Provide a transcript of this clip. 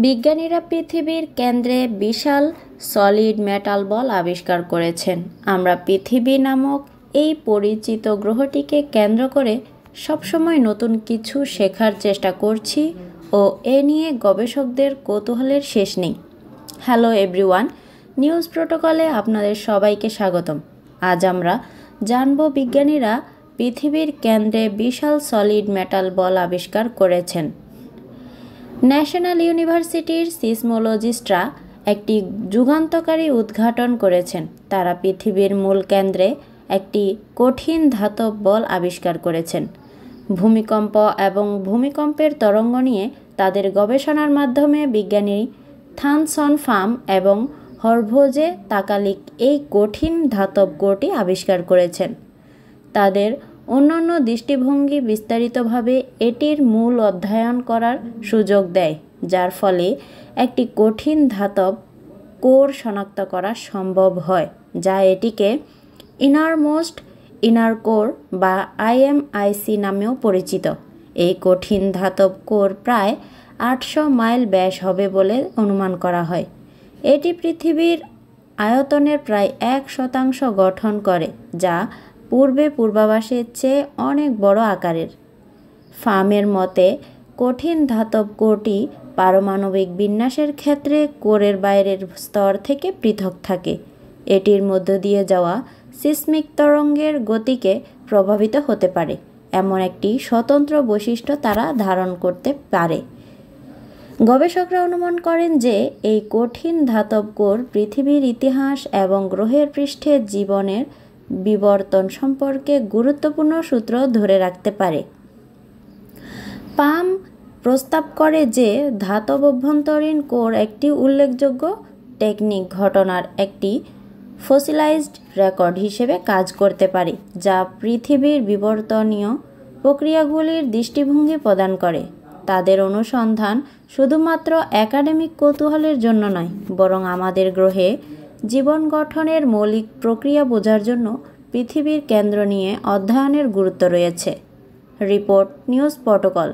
বিজ্ঞানীরা পৃথিবীর কেন্দ্রে বিশাল সলিড মেটাল বল আবিষ্কার করেছেন। আমরা পৃথিবী নামক এই পরিচিত গ্রহটিকে কেন্দ্র করে সবসময় নতুন কিছু শেখার চেষ্টা করছি ও এ নিয়ে গবেষকদের কৌতূহলের শেষ নেই। হ্যালো এভরিওয়ান, নিউজ প্রোটোকলে আপনাদের সবাইকে স্বাগতম। আজ আমরা জানব বিজ্ঞানীরা পৃথিবীর কেন্দ্রে বিশাল সলিড মেটাল বল আবিষ্কার করেছেন। ন্যাশনাল ইউনিভার্সিটির সিসমোলজিস্টরা একটি যুগান্তকারী উদ্ঘাটন করেছেন। তারা পৃথিবীর মূল কেন্দ্রে একটি কঠিন ধাতব বল আবিষ্কার করেছেন। ভূমিকম্প এবং ভূমিকম্পের তরঙ্গ নিয়ে তাদের গবেষণার মাধ্যমে বিজ্ঞানী থানসন ফাম এবং হরভোজে তাকালিক এই কঠিন ধাতব কোরটি আবিষ্কার করেছেন। তাদের অন্যান্য দৃষ্টিভঙ্গি বিস্তারিতভাবে এটির মূল অধ্যয়ন করার সুযোগ দেয়, যার ফলে একটি কঠিন ধাতব কোর শনাক্ত করা সম্ভব হয়, যা এটিকে ইনারমোস্ট ইনার কোর বা IMIC নামেও পরিচিত। এই কঠিন ধাতব কোর প্রায় 800 মাইল ব্যাস হবে বলে অনুমান করা হয়। এটি পৃথিবীর আয়তনের প্রায় 1% গঠন করে, যা পূর্বাভাসের চেয়ে অনেক বড় আকারের। ফার্মের মতে, কঠিন ধাতব কোরটি পারমাণবিক বিন্যাসের ক্ষেত্রে কোরের বাইরের স্তর থেকে পৃথক থাকে। এটির মধ্য দিয়ে যাওয়া সিসমিক তরঙ্গের গতিকে প্রভাবিত হতে পারে এমন একটি স্বতন্ত্র বৈশিষ্ট্য তারা ধারণ করতে পারে। গবেষকরা অনুমান করেন যে এই কঠিন ধাতব কোর পৃথিবীর ইতিহাস এবং গ্রহের পৃষ্ঠে জীবনের বিবর্তন সম্পর্কে গুরুত্বপূর্ণ সূত্র ধরে রাখতে পারে। পাম প্রস্তাব করে যে ধাতব অভ্যন্তরীণ কোর একটি উল্লেখযোগ্য টেকনিক ঘটনার একটি ফসিলাইজড রেকর্ড হিসেবে কাজ করতে পারে, যা পৃথিবীর বিবর্তনীয় প্রক্রিয়াগুলির দৃষ্টিভঙ্গি প্রদান করে। তাদের অনুসন্ধান শুধুমাত্র একাডেমিক কৌতূহলের জন্য নয়, বরং আমাদের গ্রহে জীবন গঠনের মৌলিক প্রক্রিয়া বোঝার জন্য পৃথিবীর কেন্দ্র নিয়ে অধ্যয়নের গুরুত্ব রয়েছে। Report news protocol.